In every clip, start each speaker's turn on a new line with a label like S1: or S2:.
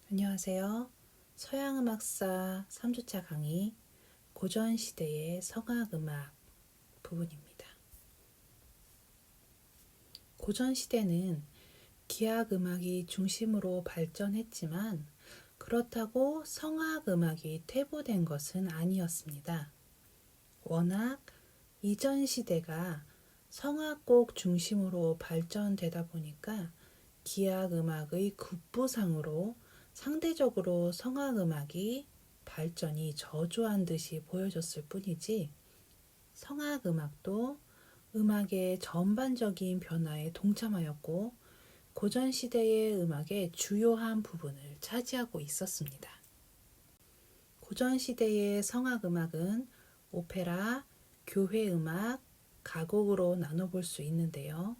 S1: 안녕하세요. 서양음악사 3주차 강의 고전시대의 성악음악 부분입니다. 고전시대는 기악음악이 중심으로 발전했지만 그렇다고 성악음악이 퇴보된 것은 아니었습니다. 워낙 이전 시대가 성악곡 중심으로 발전되다 보니까 기악음악의 급부상으로 상대적으로 성악음악이 발전이 저조한 듯이 보여졌을 뿐이지 성악음악도 음악의 전반적인 변화에 동참하였고 고전시대의 음악의 주요한 부분을 차지하고 있었습니다. 고전시대의 성악음악은 오페라, 교회음악, 가곡으로 나눠볼 수 있는데요.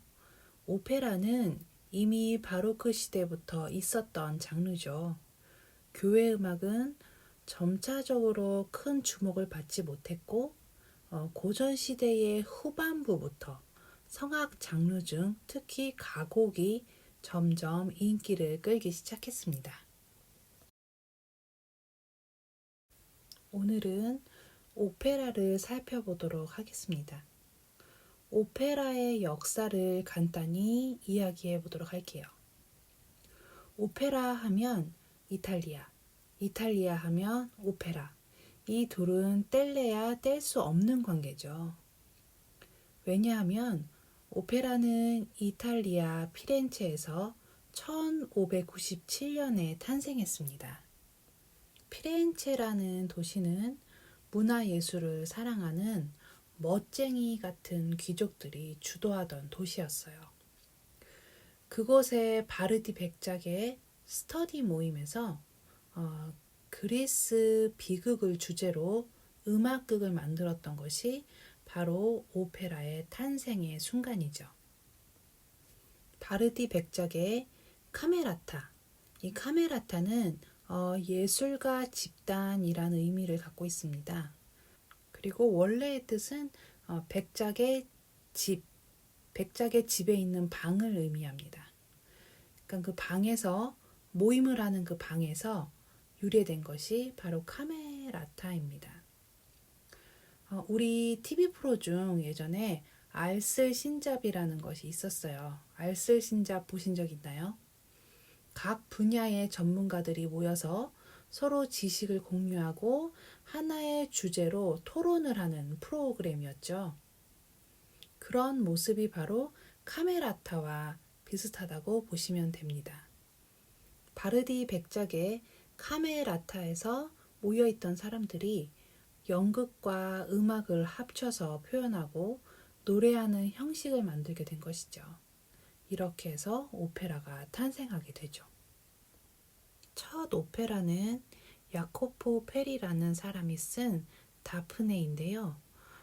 S1: 오페라는 이미 바로크 시대부터 있었던 장르죠. 교회 음악은 점차적으로 큰 주목을 받지 못했고 고전 시대의 후반부부터 성악 장르 중 특히 가곡이 점점 인기를 끌기 시작했습니다. 오늘은 오페라를 살펴보도록 하겠습니다. 오페라의 역사를 간단히 이야기해 보도록 할게요. 오페라 하면 이탈리아, 이탈리아 하면 오페라. 이 둘은 뗄래야 뗄 수 없는 관계죠. 왜냐하면 오페라는 이탈리아 피렌체에서 1597년에 탄생했습니다. 피렌체라는 도시는 문화예술을 사랑하는 멋쟁이 같은 귀족들이 주도하던 도시였어요. 그곳의 바르디 백작의 스터디 모임에서 그리스 비극을 주제로 음악극을 만들었던 것이 바로 오페라의 탄생의 순간이죠. 바르디 백작의 카메라타, 이 카메라타는 예술가 집단이라는 의미를 갖고 있습니다. 그리고 원래의 뜻은 백작의 집, 백작의 집에 있는 방을 의미합니다. 그러니까 그 방에서 모임을 하는 그 방에서 유래된 것이 바로 카메라타입니다. 우리 TV 프로 중 예전에 알쓸신잡이라는 것이 있었어요. 알쓸신잡 보신 적 있나요? 각 분야의 전문가들이 모여서 서로 지식을 공유하고 하나의 주제로 토론을 하는 프로그램이었죠. 그런 모습이 바로 카메라타와 비슷하다고 보시면 됩니다. 바르디 백작의 카메라타에서 모여있던 사람들이 연극과 음악을 합쳐서 표현하고 노래하는 형식을 만들게 된 것이죠. 이렇게 해서 오페라가 탄생하게 되죠. 첫 오페라는 야코포 페리라는 사람이 쓴 다프네인데요.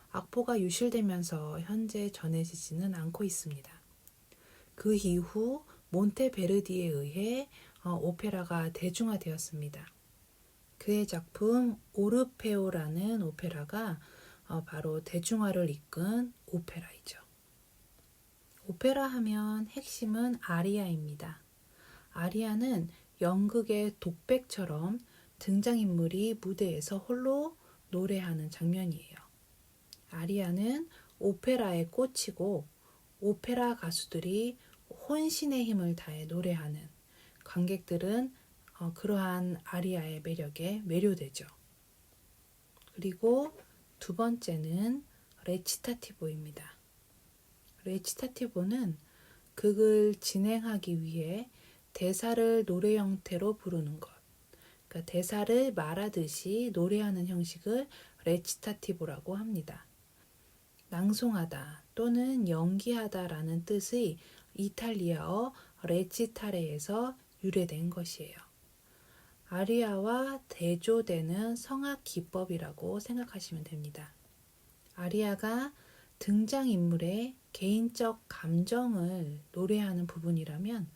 S1: 악보가 유실되면서 현재 전해지지는 않고 있습니다. 그 이후 몬테베르디에 의해 오페라가 대중화되었습니다. 그의 작품 오르페오라는 오페라가 바로 대중화를 이끈 오페라이죠. 오페라 하면 핵심은 아리아입니다. 아리아는 연극의 독백처럼 등장인물이 무대에서 홀로 노래하는 장면이에요. 아리아는 오페라의 꽃이고 오페라 가수들이 혼신의 힘을 다해 노래하는 관객들은 그러한 아리아의 매력에 매료되죠. 그리고 두 번째는 레치타티보입니다. 레치타티보는 극을 진행하기 위해 대사를 노래 형태로 부르는 것. 그러니까 대사를 말하듯이 노래하는 형식을 레치타티보라고 합니다. 낭송하다 또는 연기하다라는 뜻의 이탈리아어 레치타레에서 유래된 것이에요. 아리아와 대조되는 성악 기법이라고 생각하시면 됩니다. 아리아가 등장인물의 개인적 감정을 노래하는 부분이라면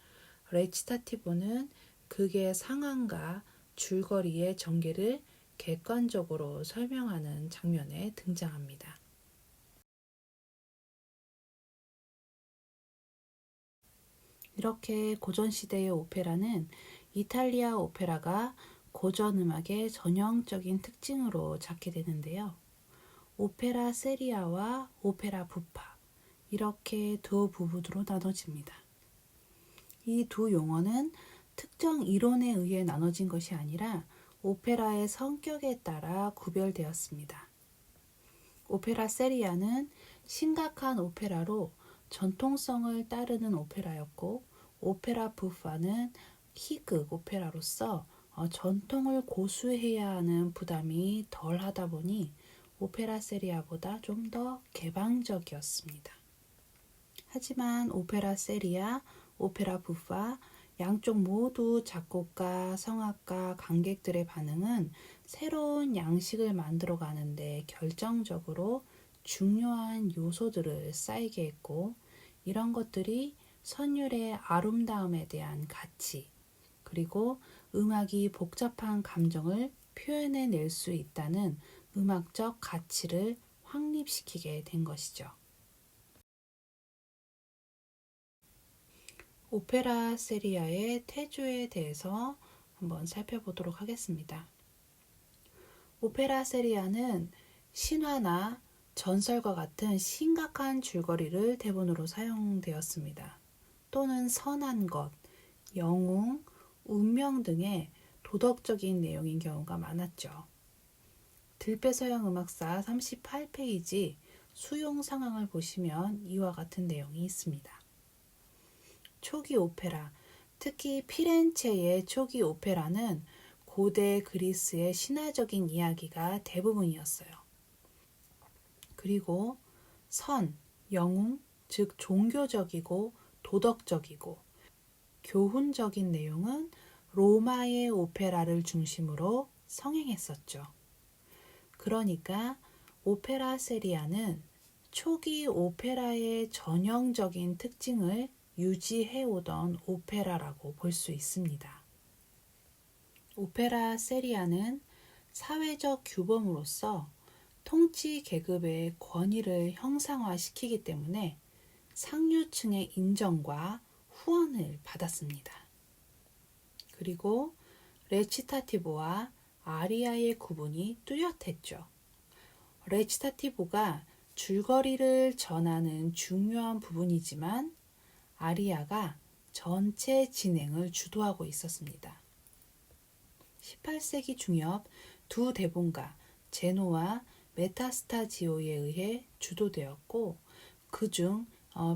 S1: 레치타티보는 극의 상황과 줄거리의 전개를 객관적으로 설명하는 장면에 등장합니다. 이렇게 고전시대의 오페라는 이탈리아 오페라가 고전 음악의 전형적인 특징으로 잡게 되는데요. 오페라 세리아와 오페라 부파, 이렇게 두 부분으로 나눠집니다. 이 두 용어는 특정 이론에 의해 나눠진 것이 아니라 오페라의 성격에 따라 구별되었습니다. 오페라 세리아는 심각한 오페라로 전통성을 따르는 오페라였고, 오페라 부파는 희극 오페라로서 전통을 고수해야 하는 부담이 덜하다 보니 오페라 세리아보다 좀 더 개방적이었습니다. 하지만 오페라 세리아, 오페라 부파 양쪽 모두 작곡가, 성악가, 관객들의 반응은 새로운 양식을 만들어 가는데 결정적으로 중요한 요소들을 쌓이게 했고, 이런 것들이 선율의 아름다움에 대한 가치, 그리고 음악이 복잡한 감정을 표현해낼 수 있다는 음악적 가치를 확립시키게 된 것이죠. 오페라 세리아의 태조에 대해서 한번 살펴보도록 하겠습니다. 오페라 세리아는 신화나 전설과 같은 심각한 줄거리를 대본으로 사용되었습니다. 또는 선한 것, 영웅, 운명 등의 도덕적인 내용인 경우가 많았죠. 들배서양 음악사 38페이지 수용 상황을 보시면 이와 같은 내용이 있습니다. 초기 오페라, 특히 피렌체의 초기 오페라는 고대 그리스의 신화적인 이야기가 대부분이었어요. 그리고 선, 영웅, 즉 종교적이고 도덕적이고 교훈적인 내용은 로마의 오페라를 중심으로 성행했었죠. 그러니까 오페라 세리아는 초기 오페라의 전형적인 특징을 유지해오던 오페라라고 볼 수 있습니다. 오페라 세리아는 사회적 규범으로서 통치 계급의 권위를 형상화시키기 때문에 상류층의 인정과 후원을 받았습니다. 그리고 레치타티보와 아리아의 구분이 뚜렷했죠. 레치타티보가 줄거리를 전하는 중요한 부분이지만 아리아가 전체 진행을 주도하고 있었습니다. 18세기 중엽 두 대본가 제노와 메타스타지오에 의해 주도되었고, 그중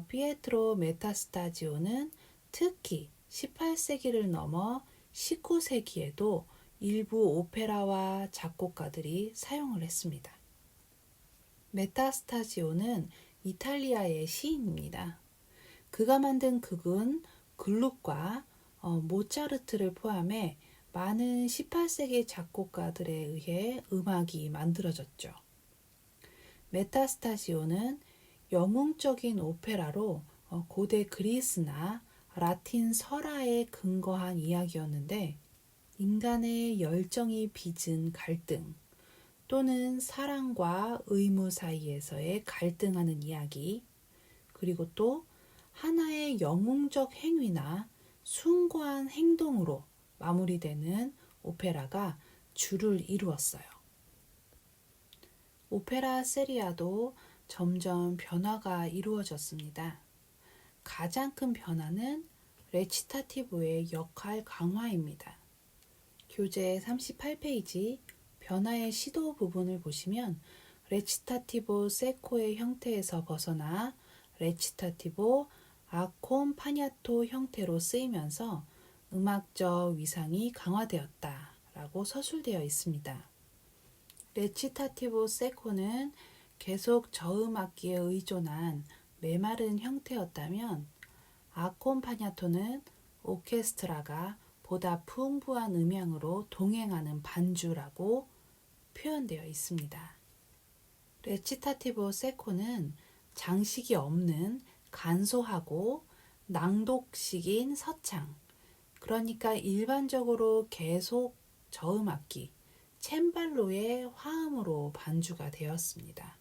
S1: 피에트로 메타스타지오는 특히 18세기를 넘어 19세기에도 일부 오페라와 작곡가들이 사용을 했습니다. 메타스타지오는 이탈리아의 시인입니다. 그가 만든 극은 글룩과 모차르트를 포함해 많은 18세기 작곡가들에 의해 음악이 만들어졌죠. 메타스타지오는 영웅적인 오페라로 고대 그리스나 라틴 설화에 근거한 이야기였는데, 인간의 열정이 빚은 갈등 또는 사랑과 의무 사이에서의 갈등하는 이야기, 그리고 또 하나의 영웅적 행위나 숭고한 행동으로 마무리되는 오페라가 주를 이루었어요. 오페라 세리아도 점점 변화가 이루어졌습니다. 가장 큰 변화는 레치타티보의 역할 강화입니다. 교재 38페이지 변화의 시도 부분을 보시면 레치타티보 세코의 형태에서 벗어나 레치타티보 아콤파냐토 형태로 쓰이면서 음악적 위상이 강화되었다라고 서술되어 있습니다. 레치타티보 세코는 계속 저음악기에 의존한 메마른 형태였다면, 아콤파냐토는 오케스트라가 보다 풍부한 음향으로 동행하는 반주라고 표현되어 있습니다. 레치타티보 세코는 장식이 없는 간소하고 낭독식인 서창, 그러니까 일반적으로 계속 저음악기, 챈발로의 화음으로 반주가 되었습니다.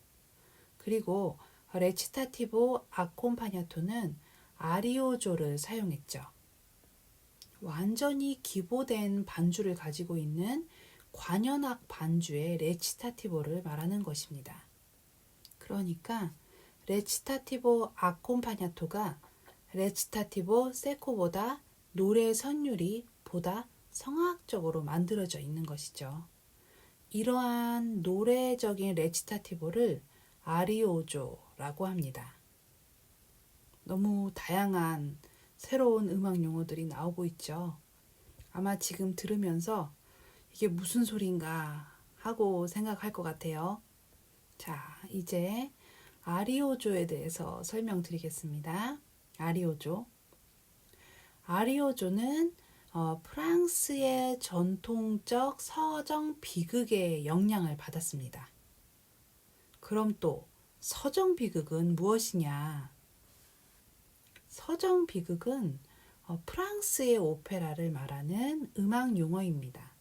S1: 그리고 레치타티보 아콤파냐토는 아리오조를 사용했죠. 완전히 기보된 반주를 가지고 있는 관현악 반주의 레치타티보를 말하는 것입니다. 그러니까 레치타티보 아콤파냐토가 레치타티보 세코보다 노래 선율이 보다 성악적으로 만들어져 있는 것이죠. 이러한 노래적인 레치타티보를 아리오조라고 합니다. 너무 다양한 새로운 음악 용어들이 나오고 있죠. 아마 지금 들으면서 이게 무슨 소린가 하고 생각할 것 같아요. 자, 이제 아리오조에 대해서 설명드리겠습니다. 아리오조. 아리오조는 프랑스의 전통적 서정 비극의 영향을 받았습니다. 그럼 또 서정 비극은 무엇이냐? 서정 비극은 프랑스의 오페라를 말하는 음악 용어입니다.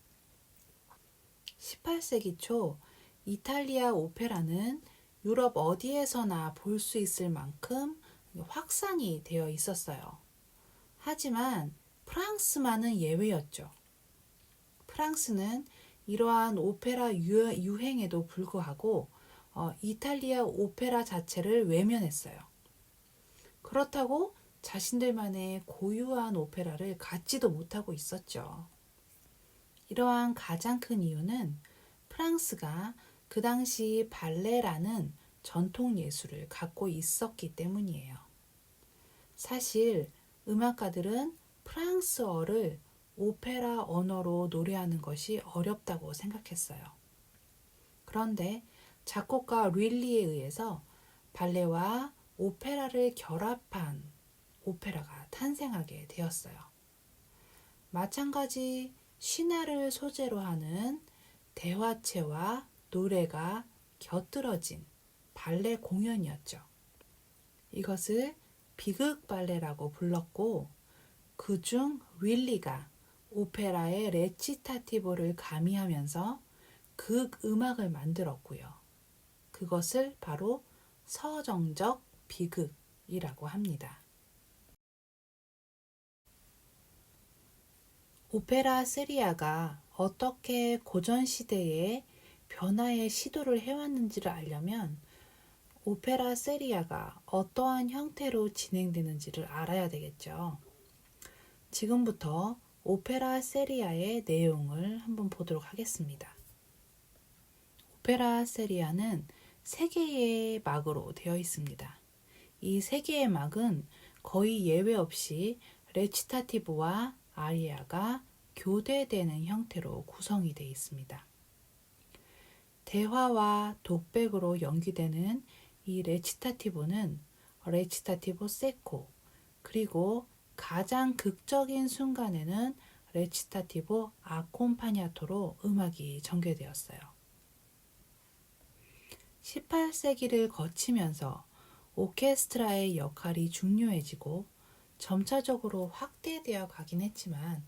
S1: 18세기 초 이탈리아 오페라는 유럽 어디에서나 볼 수 있을 만큼 확산이 되어 있었어요. 하지만 프랑스만은 예외였죠. 프랑스는 이러한 오페라 유행에도 불구하고 이탈리아 오페라 자체를 외면했어요. 그렇다고 자신들만의 고유한 오페라를 갖지도 못하고 있었죠. 이러한 가장 큰 이유는 프랑스가 그 당시 발레라는 전통 예술을 갖고 있었기 때문이에요. 사실 음악가들은 프랑스어를 오페라 언어로 노래하는 것이 어렵다고 생각했어요. 그런데 작곡가 릴리에 의해서 발레와 오페라를 결합한 오페라가 탄생하게 되었어요. 마찬가지 신화를 소재로 하는 대화체와 노래가 곁들어진 발레 공연이었죠. 이것을 비극 발레라고 불렀고 그중 릴리가 오페라의 레치타티보를 가미하면서 극 음악을 만들었고요. 그것을 바로 서정적 비극이라고 합니다. 오페라 세리아가 어떻게 고전시대에 변화의 시도를 해왔는지를 알려면 오페라 세리아가 어떠한 형태로 진행되는지를 알아야 되겠죠. 지금부터 오페라 세리아의 내용을 한번 보도록 하겠습니다. 오페라 세리아는 세 개의 막으로 되어 있습니다. 이 세 개의 막은 거의 예외 없이 레치타티보와 아리아가 교대되는 형태로 구성이 되어 있습니다. 대화와 독백으로 연기되는 이 레치타티보는 레치타티보 세코, 그리고 가장 극적인 순간에는 레치타티보 아콤파냐토로 음악이 전개되었어요. 18세기를 거치면서 오케스트라의 역할이 중요해지고 점차적으로 확대되어 가긴 했지만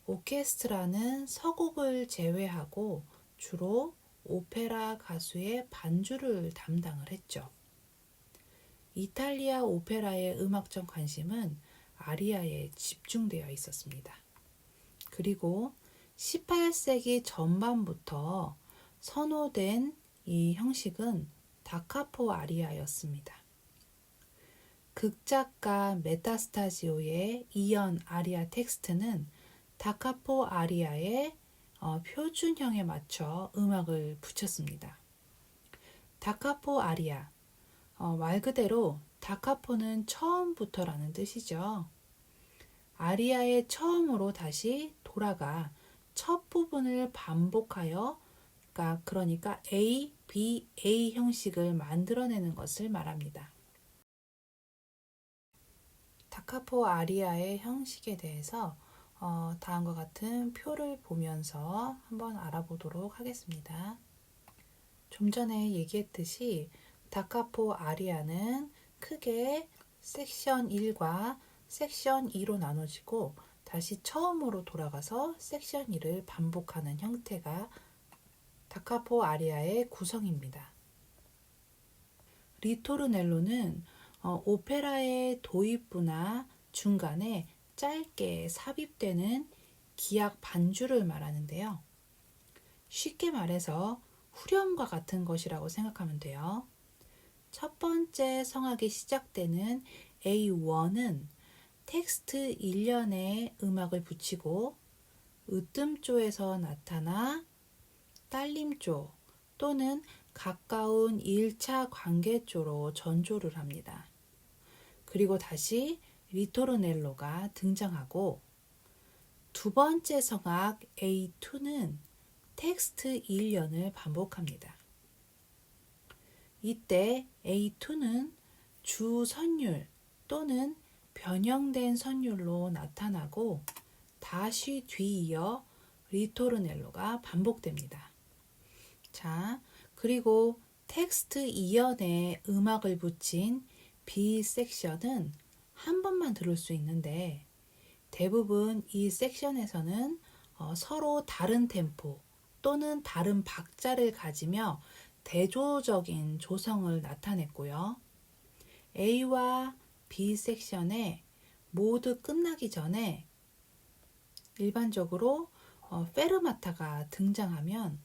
S1: 오케스트라는 서곡을 제외하고 주로 오페라 가수의 반주를 담당을 했죠. 이탈리아 오페라의 음악적 관심은 아리아에 집중되어 있었습니다. 그리고 18세기 전반부터 선호된 이 형식은 다카포 아리아였습니다. 극작가 메타스타지오의 이연 아리아 텍스트는 다카포 아리아의 표준형에 맞춰 음악을 붙였습니다. 다카포 아리아, 말 그대로 다카포는 처음부터라는 뜻이죠. 아리아의 처음으로 다시 돌아가 첫 부분을 반복하여 그러니까 A, B, A 형식을 만들어내는 것을 말합니다. 다카포 아리아의 형식에 대해서 다음과 같은 표를 보면서 한번 알아보도록 하겠습니다. 좀 전에 얘기했듯이 다카포 아리아는 크게 섹션 1과 섹션 2로 나눠지고 다시 처음으로 돌아가서 섹션 2를 반복하는 형태가 다카포 아리아의 구성입니다. 리토르넬로는 오페라의 도입부나 중간에 짧게 삽입되는 기악 반주를 말하는데요. 쉽게 말해서 후렴과 같은 것이라고 생각하면 돼요. 첫 번째 성악이 시작되는 A1은 텍스트 1년에 음악을 붙이고 으뜸조에서 나타나 딸림조 또는 가까운 1차 관계조로 전조를 합니다. 그리고 다시 리토르넬로가 등장하고 두 번째 성악 A2는 텍스트 1년을 반복합니다. 이때 A2는 주 선율 또는 변형된 선율로 나타나고 다시 뒤이어 리토르넬로가 반복됩니다. 자, 그리고 텍스트 2연에 음악을 붙인 B 섹션은 한 번만 들을 수 있는데 대부분 이 섹션에서는 서로 다른 템포 또는 다른 박자를 가지며 대조적인 조성을 나타냈고요. A와 B 섹션에 모두 끝나기 전에 일반적으로 페르마타가 등장하면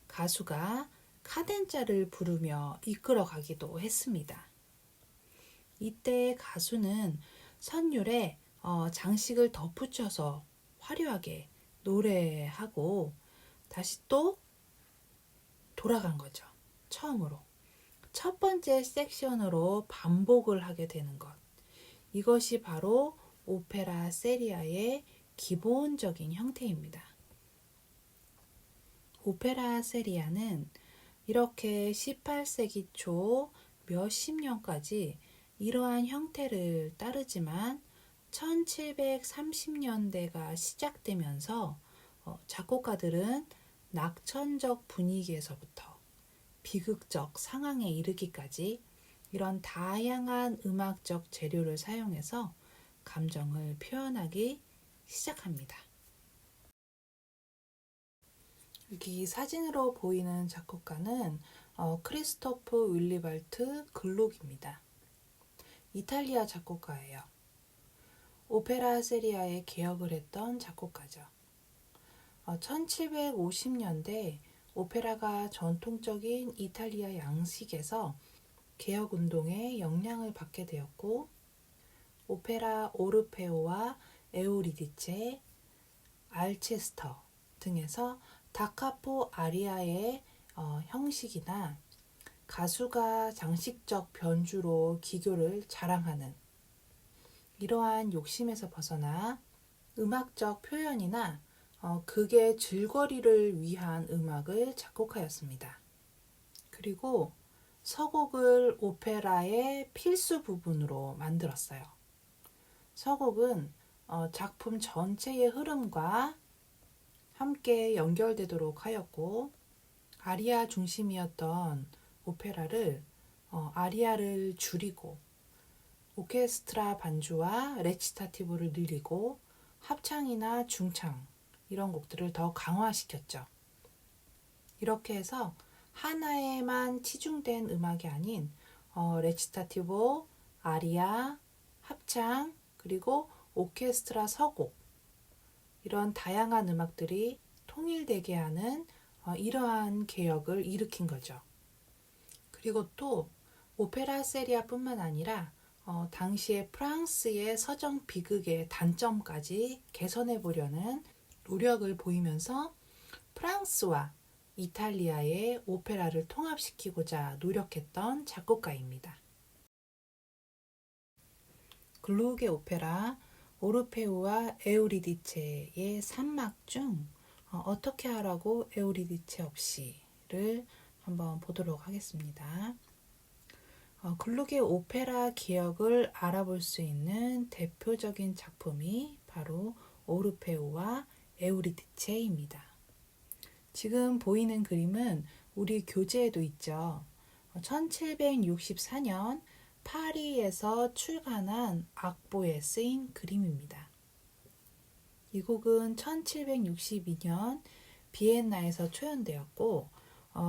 S1: 가수가 카덴자를 부르며 이끌어가기도 했습니다. 이때 가수는 선율에 장식을 덧붙여서 화려하게 노래하고 다시 또 돌아간 거죠. 처음으로. 첫 번째 섹션으로 반복을 하게 되는 것. 이것이 바로 오페라 세리아의 기본적인 형태입니다. 오페라 세리아는 이렇게 18세기 초 몇십 년까지 이러한 형태를 따르지만 1730년대가 시작되면서 작곡가들은 낙천적 분위기에서부터 비극적 상황에 이르기까지 이런 다양한 음악적 재료를 사용해서 감정을 표현하기 시작합니다. 여기 사진으로 보이는 작곡가는 크리스토프 윌리발트 글록입니다. 이탈리아 작곡가예요. 오페라 세리아에 개혁을 했던 작곡가죠. 1750년대 오페라가 전통적인 이탈리아 양식에서 개혁운동의 영향을 받게 되었고 오페라 오르페오와 에우리디체, 알체스터 등에서 다카포 아리아의 형식이나 가수가 장식적 변주로 기교를 자랑하는 이러한 욕심에서 벗어나 음악적 표현이나 극의 줄거리를 위한 음악을 작곡하였습니다. 그리고 서곡을 오페라의 필수 부분으로 만들었어요. 서곡은 작품 전체의 흐름과 함께 연결되도록 하였고 아리아 중심이었던 오페라를 아리아를 줄이고 오케스트라 반주와 레치타티브를 늘리고 합창이나 중창 이런 곡들을 더 강화시켰죠. 이렇게 해서 하나에만 치중된 음악이 아닌 레치타티브, 아리아, 합창, 그리고 오케스트라 서곡 이런 다양한 음악들이 통일되게 하는 이러한 개혁을 일으킨 거죠. 그리고 또 오페라 세리아뿐만 아니라 당시에 프랑스의 서정 비극의 단점까지 개선해 보려는 노력을 보이면서 프랑스와 이탈리아의 오페라를 통합시키고자 노력했던 작곡가입니다. 글록의 오페라 오르페오와 에우리디체의 3막 중 어떻게 하라고 에우리디체 없이를 한번 보도록 하겠습니다. 글록의 오페라 기억을 알아볼 수 있는 대표적인 작품이 바로 오르페오와 에우리디체입니다. 지금 보이는 그림은 우리 교재에도 있죠. 1764년 파리에서 출간한 악보에 쓰인 그림입니다. 이 곡은 1762년 비엔나에서 초연되었고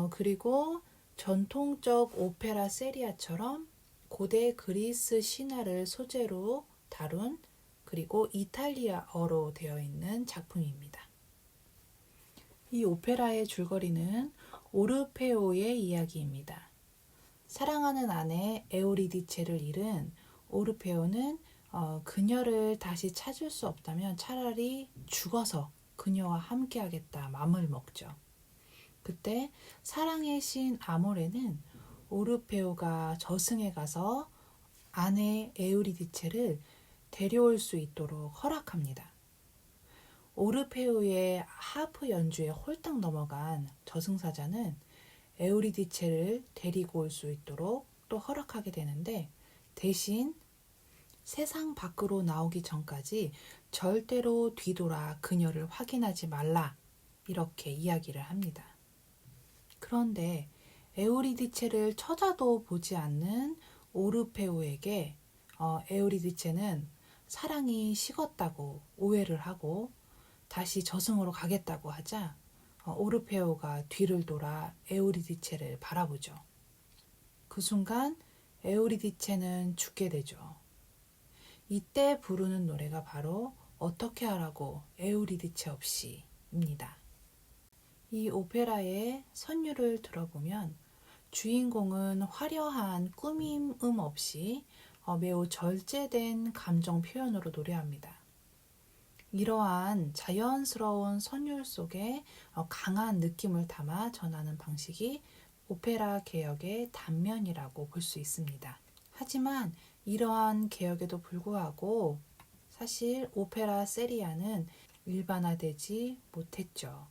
S1: 그리고 전통적 오페라 세리아처럼 고대 그리스 신화를 소재로 다룬 그리고 이탈리아어로 되어 있는 작품입니다. 이 오페라의 줄거리는 오르페오의 이야기입니다. 사랑하는 아내 에우리디체를 잃은 오르페오는 그녀를 다시 찾을 수 없다면 차라리 죽어서 그녀와 함께하겠다 맘을 먹죠. 그때 사랑의 신 아모레는 오르페오가 저승에 가서 아내 에우리디체를 데려올 수 있도록 허락합니다. 오르페오의 하프 연주에 홀딱 넘어간 저승사자는 에우리디체를 데리고 올 수 있도록 또 허락하게 되는데, 대신 세상 밖으로 나오기 전까지 절대로 뒤돌아 그녀를 확인하지 말라, 이렇게 이야기를 합니다. 그런데 에우리디체를 찾아도 보지 않는 오르페오에게 에우리디체는 사랑이 식었다고 오해를 하고 다시 저승으로 가겠다고 하자 오르페오가 뒤를 돌아 에우리디체를 바라보죠. 그 순간 에우리디체는 죽게 되죠. 이때 부르는 노래가 바로 어떻게 하라고 에우리디체 없이입니다. 이 오페라의 선율을 들어보면 주인공은 화려한 꾸밈 없이 매우 절제된 감정 표현으로 노래합니다. 이러한 자연스러운 선율 속에 강한 느낌을 담아 전하는 방식이 오페라 개혁의 단면이라고 볼 수 있습니다. 하지만 이러한 개혁에도 불구하고 사실 오페라 세리아는 일반화되지 못했죠.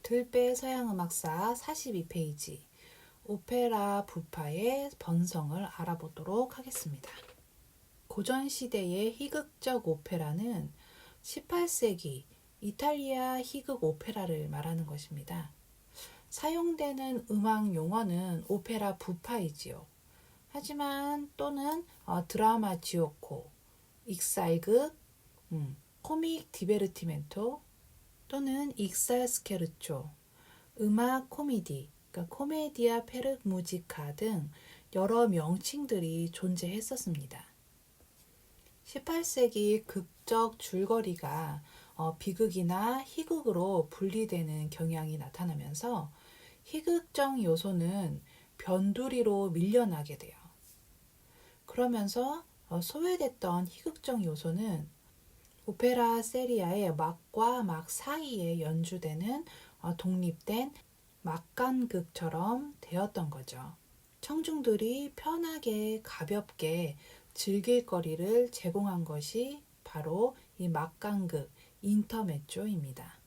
S1: 들배 서양음악사 42페이지 오페라 부파의 번성을 알아보도록 하겠습니다. 고전시대의 희극적 오페라는 18세기 이탈리아 희극 오페라를 말하는 것입니다. 사용되는 음악 용어는 오페라 부파이지요. 하지만 또는 드라마 지오코, 익살극, 코믹 디베르티멘토 또는 익살 스케르초, 음악 코미디, 그러니까 코메디아 페르 무지카 등 여러 명칭들이 존재했었습니다. 18세기 극적 줄거리가 비극이나 희극으로 분리되는 경향이 나타나면서 희극적 요소는 변두리로 밀려나게 돼요. 그러면서 소외됐던 희극적 요소는 오페라 세리아의 막과 막 사이에 연주되는 독립된 막간극처럼 되었던 거죠. 청중들이 편하게 가볍게 즐길 거리를 제공한 것이 바로 이 막간극 인터메조입니다.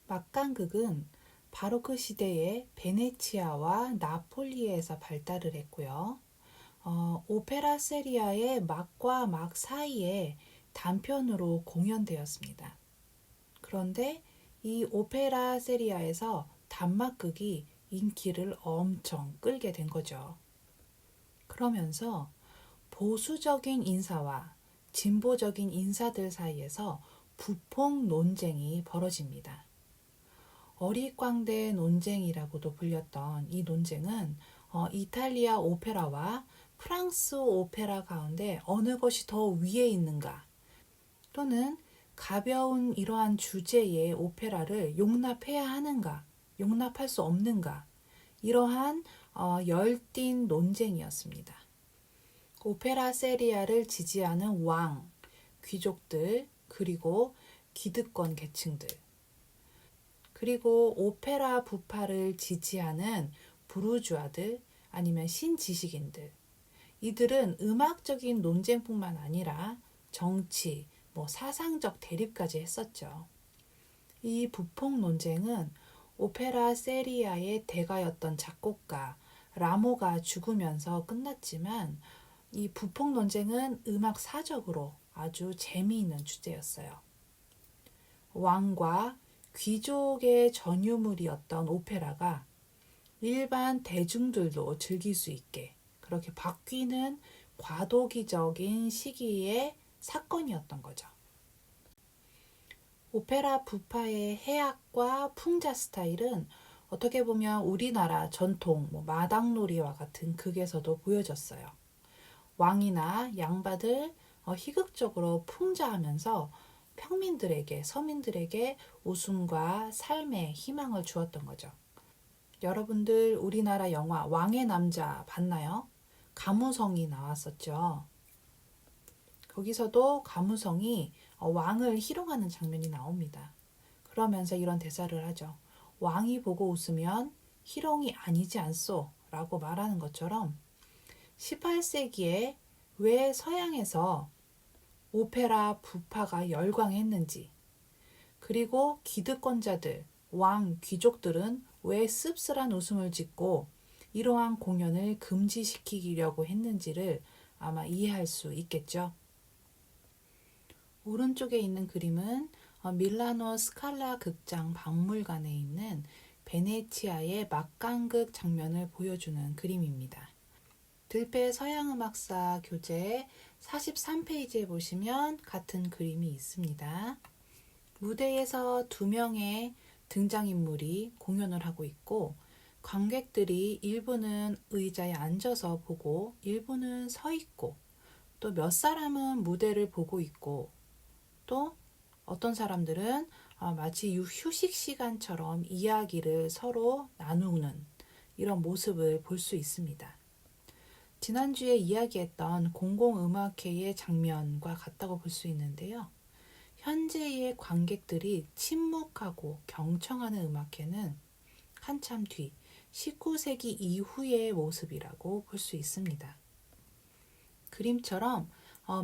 S1: 막간극은 바로크 시대의 베네치아와 나폴리에서 발달을 했고요. 오페라 세리아의 막과 막 사이에 단편으로 공연되었습니다. 그런데 이 오페라 세리아에서 단막극이 인기를 엄청 끌게 된 거죠. 그러면서 보수적인 인사와 진보적인 인사들 사이에서 부폭 논쟁이 벌어집니다. 어릿광대 논쟁이라고도 불렸던 이 논쟁은 이탈리아 오페라와 프랑스 오페라 가운데 어느 것이 더 위에 있는가, 또는 가벼운 이러한 주제의 오페라를 용납해야 하는가, 용납할 수 없는가, 이러한 열띤 논쟁이었습니다. 오페라 세리아를 지지하는 왕, 귀족들, 그리고 기득권 계층들, 그리고 오페라 부파를 지지하는 부르주아들 아니면 신지식인들, 이들은 음악적인 논쟁뿐만 아니라 정치, 사상적 대립까지 했었죠. 이 부폭 논쟁은 오페라 세리아의 대가였던 작곡가 라모가 죽으면서 끝났지만 이 부폭 논쟁은 음악 사적으로 아주 재미있는 주제였어요. 왕과 귀족의 전유물이었던 오페라가 일반 대중들도 즐길 수 있게 그렇게 바뀌는 과도기적인 시기의 사건이었던 거죠. 오페라 부파의 해악과 풍자 스타일은 어떻게 보면 우리나라 전통 마당놀이와 같은 극에서도 보여졌어요. 왕이나 양반들 희극적으로 풍자하면서 평민들에게, 서민들에게 웃음과 삶의 희망을 주었던 거죠. 여러분들 우리나라 영화 왕의 남자 봤나요? 가무성이 나왔었죠. 거기서도 가무성이 왕을 희롱하는 장면이 나옵니다. 그러면서 이런 대사를 하죠. 왕이 보고 웃으면 희롱이 아니지 않소 라고 말하는 것처럼 18세기에 왜 서양에서 오페라 부파가 열광했는지, 그리고 기득권자들, 왕, 귀족들은 왜 씁쓸한 웃음을 짓고 이러한 공연을 금지시키려고 했는지를 아마 이해할 수 있겠죠. 오른쪽에 있는 그림은 밀라노 스칼라 극장 박물관에 있는 베네치아의 막간극 장면을 보여주는 그림입니다. 들배 서양음악사 교재 43페이지에 보시면 같은 그림이 있습니다. 무대에서 2명의 등장인물이 공연을 하고 있고 관객들이 일부는 의자에 앉아서 보고 일부는 서 있고 또 몇 사람은 무대를 보고 있고 또 어떤 사람들은 마치 휴식 시간처럼 이야기를 서로 나누는 이런 모습을 볼 수 있습니다. 지난주에 이야기했던 공공음악회의 장면과 같다고 볼 수 있는데요. 현재의 관객들이 침묵하고 경청하는 음악회는 한참 뒤 19세기 이후의 모습이라고 볼 수 있습니다. 그림처럼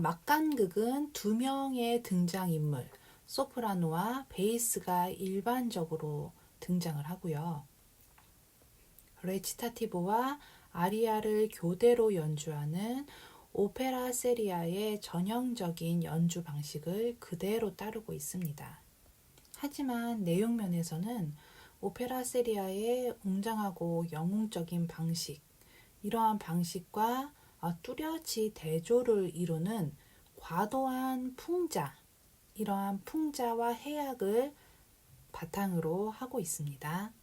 S1: 막간극은 2명의 등장인물 소프라노와 베이스가 일반적으로 등장을 하고요. 레치타티브와 아리아를 교대로 연주하는 오페라 세리아의 전형적인 연주 방식을 그대로 따르고 있습니다. 하지만 내용 면에서는 오페라 세리아의 웅장하고 영웅적인 방식, 이러한 방식과 뚜렷이 대조를 이루는 과도한 풍자, 이러한 풍자와 해악을 바탕으로 하고 있습니다.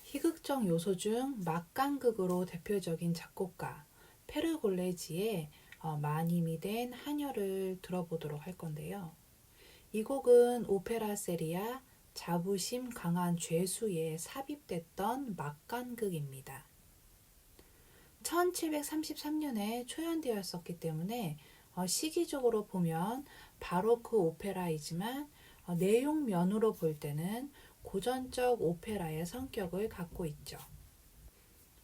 S1: 희극적 요소 중 막강극으로 대표적인 작곡가 페르골레지의 많이 힘이 된 하녀를 들어보도록 할 건데요. 이 곡은 오페라 세리아 자부심 강한 죄수에 삽입됐던 막간극입니다. 1733년에 초연되었었기 때문에 시기적으로 보면 바로크 오페라이지만 내용 면으로 볼 때는 고전적 오페라의 성격을 갖고 있죠.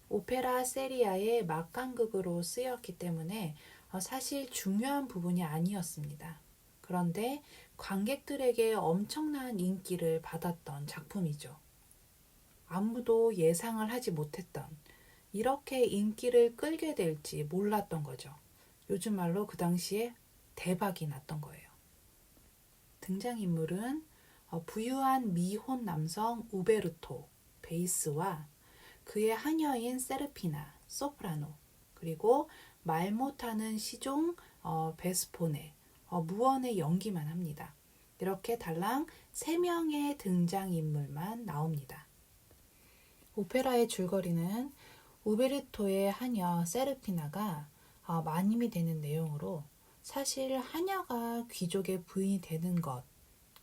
S1: 오페라 세리아의 막간극으로 쓰였기 때문에 사실 중요한 부분이 아니었습니다. 그런데 관객들에게 엄청난 인기를 받았던 작품이죠. 아무도 예상을 하지 못했던, 이렇게 인기를 끌게 될지 몰랐던 거죠. 요즘 말로 그 당시에 대박이 났던 거예요. 등장인물은 부유한 미혼 남성 우베르토, 베이스와 그의 하녀인 세르피나, 소프라노, 그리고 말 못하는 시종 베스포네, 무언의 연기만 합니다. 이렇게 달랑 3명의 등장인물만 나옵니다. 오페라의 줄거리는 우베르토의 하녀 세르피나가 마님이 되는 내용으로, 사실 하녀가 귀족의 부인이 되는 것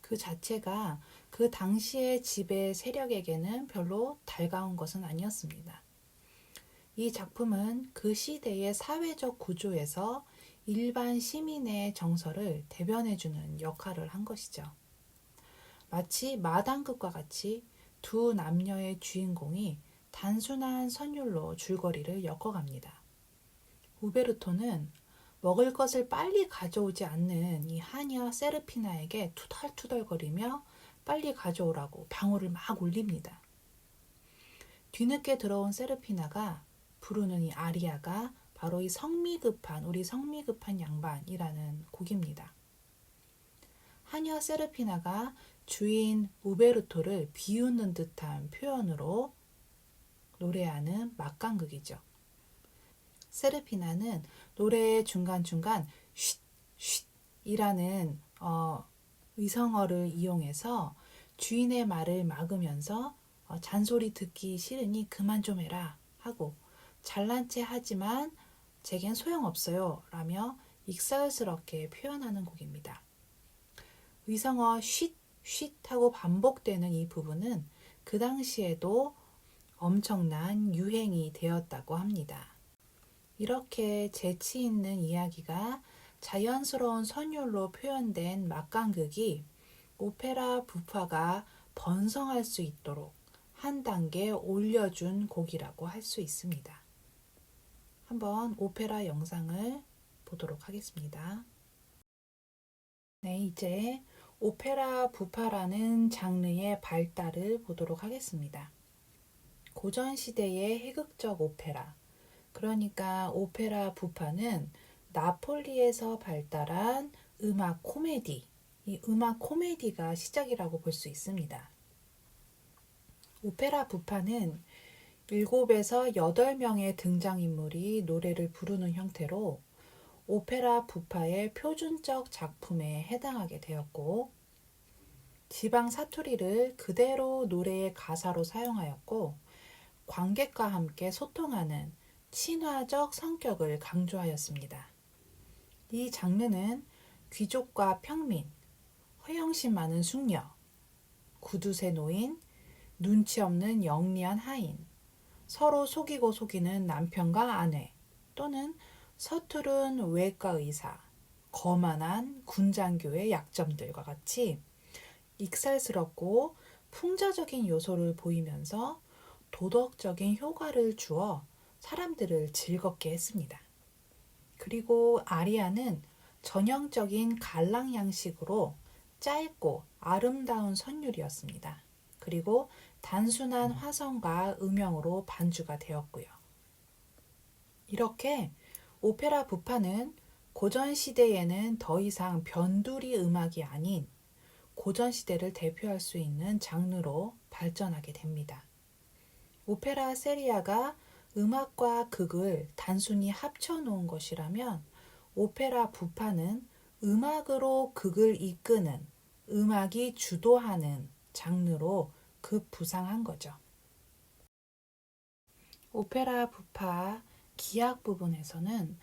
S1: 그 자체가 그 당시의 지배 세력에게는 별로 달가운 것은 아니었습니다. 이 작품은 그 시대의 사회적 구조에서 일반 시민의 정서를 대변해주는 역할을 한 것이죠. 마치 마당극과 같이 두 남녀의 주인공이 단순한 선율로 줄거리를 엮어갑니다. 우베르토는 먹을 것을 빨리 가져오지 않는 이 하녀 세르피나에게 투덜투덜거리며 빨리 가져오라고 방울을 막 올립니다. 뒤늦게 들어온 세르피나가 부르는 이 아리아가 바로 이 우리 성미급한 양반이라는 곡입니다. 하녀 세르피나가 주인 우베르토를 비웃는 듯한 표현으로 노래하는 막간극이죠. 세르피나는 노래의 중간중간 쉿, 쉿 이라는 의성어를 이용해서 주인의 말을 막으면서 잔소리 듣기 싫으니 그만 좀 해라 하고, 잘난 체 하지만 제겐 소용없어요 라며 익살스럽게 표현하는 곡입니다. 의성어 쉿, 쉿 하고 반복되는 이 부분은 그 당시에도 엄청난 유행이 되었다고 합니다. 이렇게 재치 있는 이야기가 자연스러운 선율로 표현된 막간극이 오페라 부파가 번성할 수 있도록 한 단계 올려준 곡이라고 할 수 있습니다. 한번 오페라 영상을 보도록 하겠습니다. 네, 이제 오페라 부파라는 장르의 발달을 보도록 하겠습니다. 고전 시대의 희극적 오페라, 그러니까 오페라 부파는 나폴리에서 발달한 음악 코미디, 이 음악 코미디가 시작이라고 볼 수 있습니다. 오페라 부파는 7에서 8명의 등장인물이 노래를 부르는 형태로 오페라 부파의 표준적 작품에 해당하게 되었고, 지방 사투리를 그대로 노래의 가사로 사용하였고, 관객과 함께 소통하는 친화적 성격을 강조하였습니다. 이 장르는 귀족과 평민, 허영심 많은 숙녀, 구두쇠 노인, 눈치 없는 영리한 하인, 서로 속이고 속이는 남편과 아내, 또는 서투른 외과 의사, 거만한 군장교의 약점들과 같이 익살스럽고 풍자적인 요소를 보이면서 도덕적인 효과를 주어 사람들을 즐겁게 했습니다. 그리고 아리아는 전형적인 갈랑 양식으로 짧고 아름다운 선율이었습니다. 그리고 단순한 화성과 음영으로 반주가 되었고요. 이렇게 오페라 부파는 고전 시대에는 더 이상 변두리 음악이 아닌 고전 시대를 대표할 수 있는 장르로 발전하게 됩니다. 오페라 세리아가 음악과 극을 단순히 합쳐 놓은 것이라면 오페라 부파는 음악으로 극을 이끄는, 음악이 주도하는 장르로 급부상한 거죠. 오페라 부파 기악 부분에서는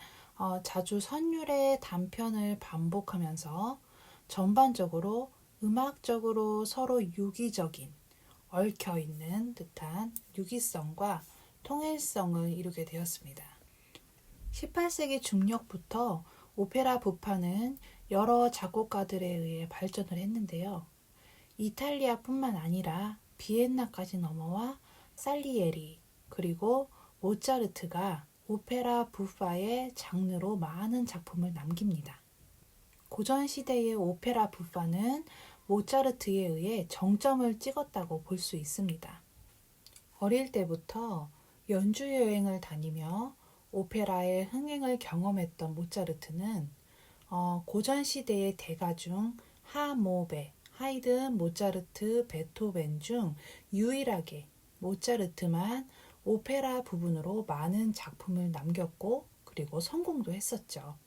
S1: 자주 선율의 단편을 반복하면서 전반적으로 음악적으로 서로 유기적인, 얽혀있는 듯한 유기성과 통일성을 이루게 되었습니다. 18세기 중력부터 오페라 부파는 여러 작곡가들에 의해 발전을 했는데요. 이탈리아뿐만 아니라 비엔나까지 넘어와 살리에리 그리고 모차르트가 오페라 부파의 장르로 많은 작품을 남깁니다. 고전 시대의 오페라 부파는 모차르트에 의해 정점을 찍었다고 볼 수 있습니다. 어릴 때부터 연주 여행을 다니며 오페라의 흥행을 경험했던 모차르트는 고전 시대의 대가 중 하모베, 하이든, 모차르트, 베토벤 중 유일하게 모차르트만 오페라 부분으로 많은 작품을 남겼고 그리고 성공도 했었죠.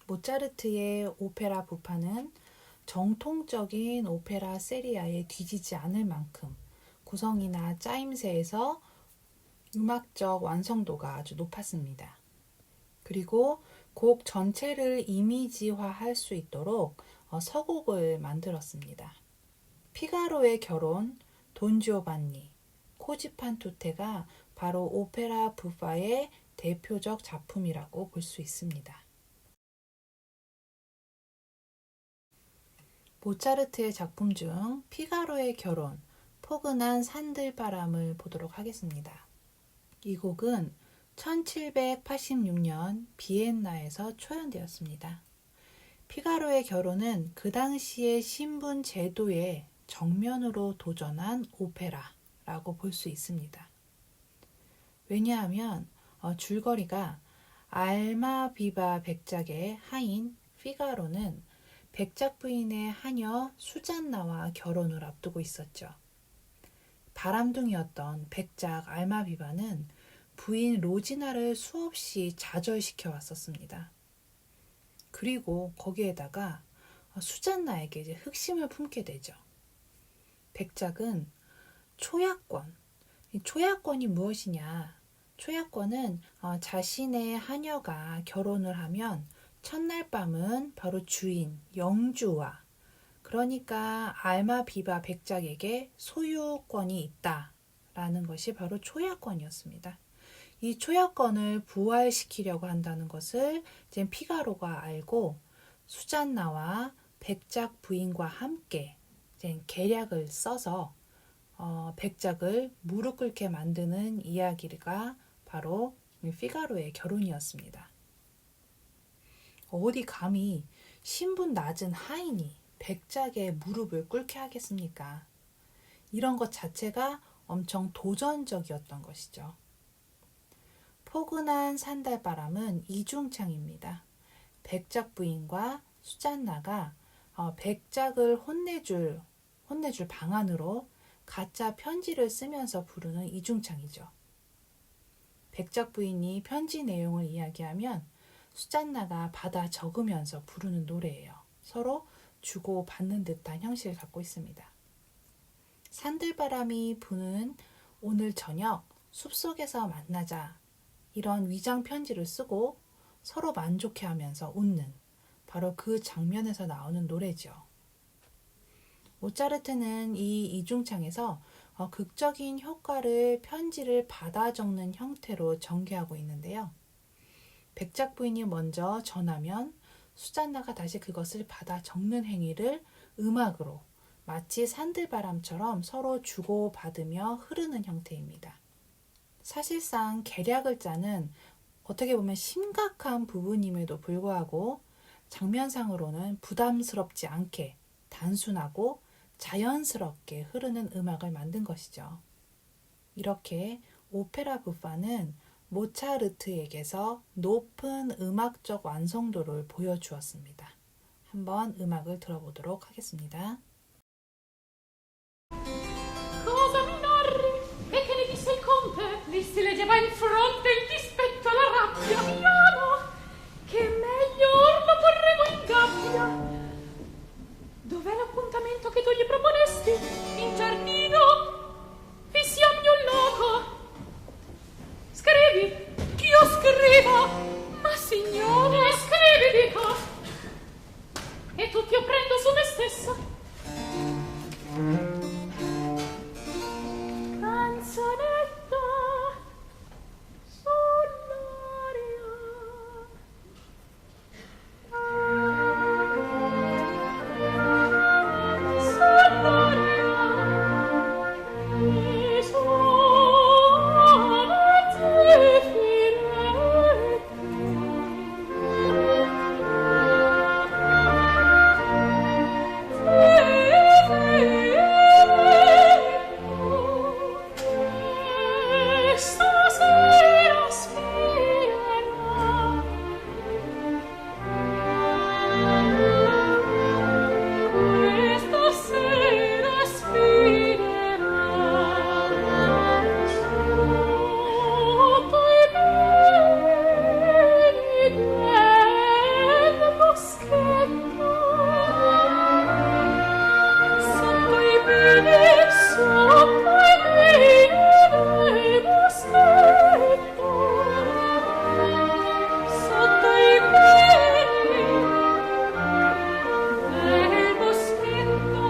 S1: 모차르트의 오페라 부파는 정통적인 오페라 세리아에 뒤지지 않을 만큼 구성이나 짜임새에서 음악적 완성도가 아주 높았습니다. 그리고 곡 전체를 이미지화할 수 있도록 서곡을 만들었습니다. 피가로의 결혼, 돈지오반니, 코지판 투테가 바로 오페라 부파의 대표적 작품이라고 볼 수 있습니다. 모차르트의 작품 중 피가로의 결혼, 포근한 산들바람을 보도록 하겠습니다. 이 곡은 1786년 비엔나에서 초연되었습니다. 피가로의 결혼은 그 당시의 신분 제도에 정면으로 도전한 오페라라고 볼 수 있습니다. 왜냐하면 줄거리가 알마비바 백작의 하인 피가로는 백작 부인의 하녀 수잔나와 결혼을 앞두고 있었죠. 바람둥이였던 백작 알마비바는 부인 로지나를 수없이 좌절시켜 왔었습니다. 그리고 거기에다가 수잔나에게 이제 흑심을 품게 되죠. 백작은 초약권, 이 초약권이 무엇이냐? 초약권은 자신의 하녀가 결혼을 하면 첫날 밤은 바로 주인 영주와, 그러니까 알마비바 백작에게 소유권이 있다라는 것이 바로 초약권이었습니다. 이 초약권을 부활시키려고 한다는 것을 이제 피가로가 알고 수잔나와 백작 부인과 함께 이제 계략을 써서 백작을 무릎 꿇게 만드는 이야기가 바로 피가로의 결혼이었습니다. 어디 감히 신분 낮은 하인이 백작의 무릎을 꿇게 하겠습니까? 이런 것 자체가 엄청 도전적이었던 것이죠. 포근한 산달바람은 이중창입니다. 백작 부인과 수잔나가 백작을 혼내줄 방안으로 가짜 편지를 쓰면서 부르는 이중창이죠. 백작 부인이 편지 내용을 이야기하면 수잔나가 받아 적으면서 부르는 노래예요. 서로 주고받는 듯한 형식을 갖고 있습니다. 산들바람이 부는 오늘 저녁 숲속에서 만나자, 이런 위장 편지를 쓰고 서로 만족해하면서 웃는 바로 그 장면에서 나오는 노래죠. 모차르트는 이 이중창에서 극적인 효과를 편지를 받아 적는 형태로 전개하고 있는데요. 백작 부인이 먼저 전하면 수잔나가 다시 그것을 받아 적는 행위를 음악으로 마치 산들바람처럼 서로 주고받으며 흐르는 형태입니다. 사실상 계략을 짜는 어떻게 보면 심각한 부분임에도 불구하고 장면상으로는 부담스럽지 않게 단순하고 자연스럽게 흐르는 음악을 만든 것이죠. 이렇게 오페라 부파는 모차르트에게서 높은 음악적 완성도를 보여주었습니다. 한번 음악을 들어보도록 하겠습니다.
S2: Cosa mi narri? E che ne disse il conte? Lì si leggeva in fronte il dispetto e la rabbia. Piano, che meglio or lo porremo in gabbia. Dov'è l'appuntamento che tu gli proponesti? In giardino? Fissiammi un loco. Scrivi, ch'io scriva. Ma signore, scrivi, dico. E tutti io prendo su me stessa. Canzonetta sull'aria. Sull'aria. E stasera spirerà. Questa sera spirerà sotto i peli del boschetto, sotto i peli del boschetto, sotto i peli del boschetto,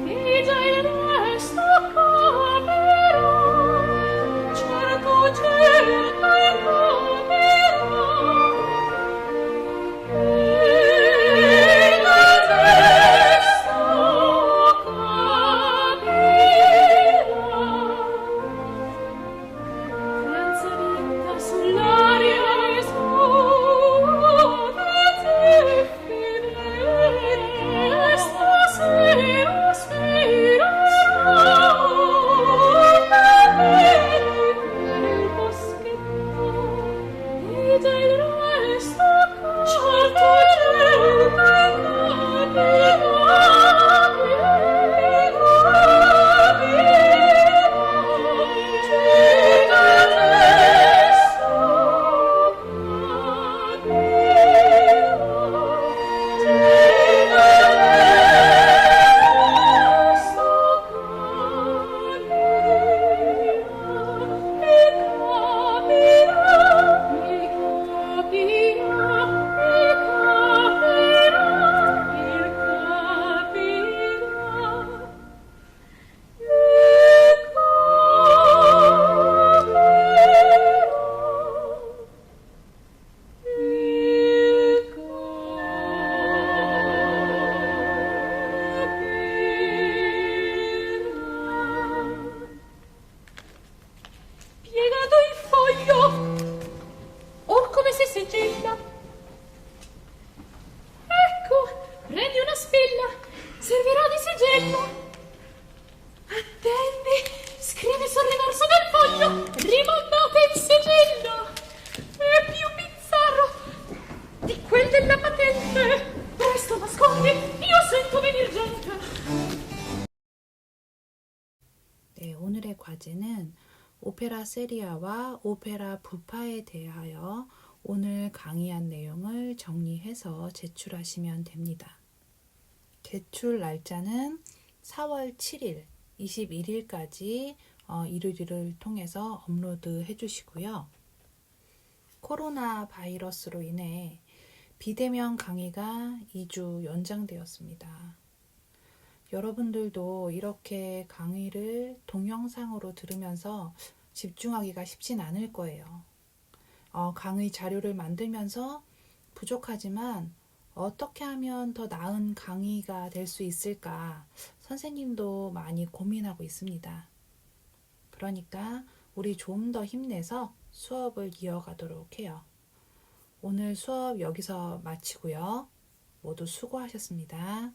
S2: e già il resto capirò, certo, certo il capirò, e già il resto capirò. Canzonetta sull'aria e su zeffire, stasera spirerà nel boschetto, e già il resto certo, piegato il foglio, or come si sigilla. Ecco, prendi una spilla, servirà di sigillo. Attendi, scrivi sul riverso del foglio, rimandate il sigillo. È più bizzarro di quel della patente. Presto nascondi, io sento venir gente.
S1: 네, 오늘의 과제는 오페라 세리아와 오페라 부파에 대하여 오늘 강의한 내용을 정리해서 제출하시면 됩니다. 제출 날짜는 4월 7일, 21일까지 이루리를 통해서 업로드 해주시고요. 코로나 바이러스로 인해 비대면 강의가 2주 연장되었습니다. 여러분들도 이렇게 강의를 동영상으로 들으면서 집중하기가 쉽진 않을 거예요. 강의 자료를 만들면서 부족하지만 어떻게 하면 더 나은 강의가 될 수 있을까 선생님도 많이 고민하고 있습니다. 그러니까 우리 좀 더 힘내서 수업을 이어가도록 해요. 오늘 수업 여기서 마치고요. 모두 수고하셨습니다.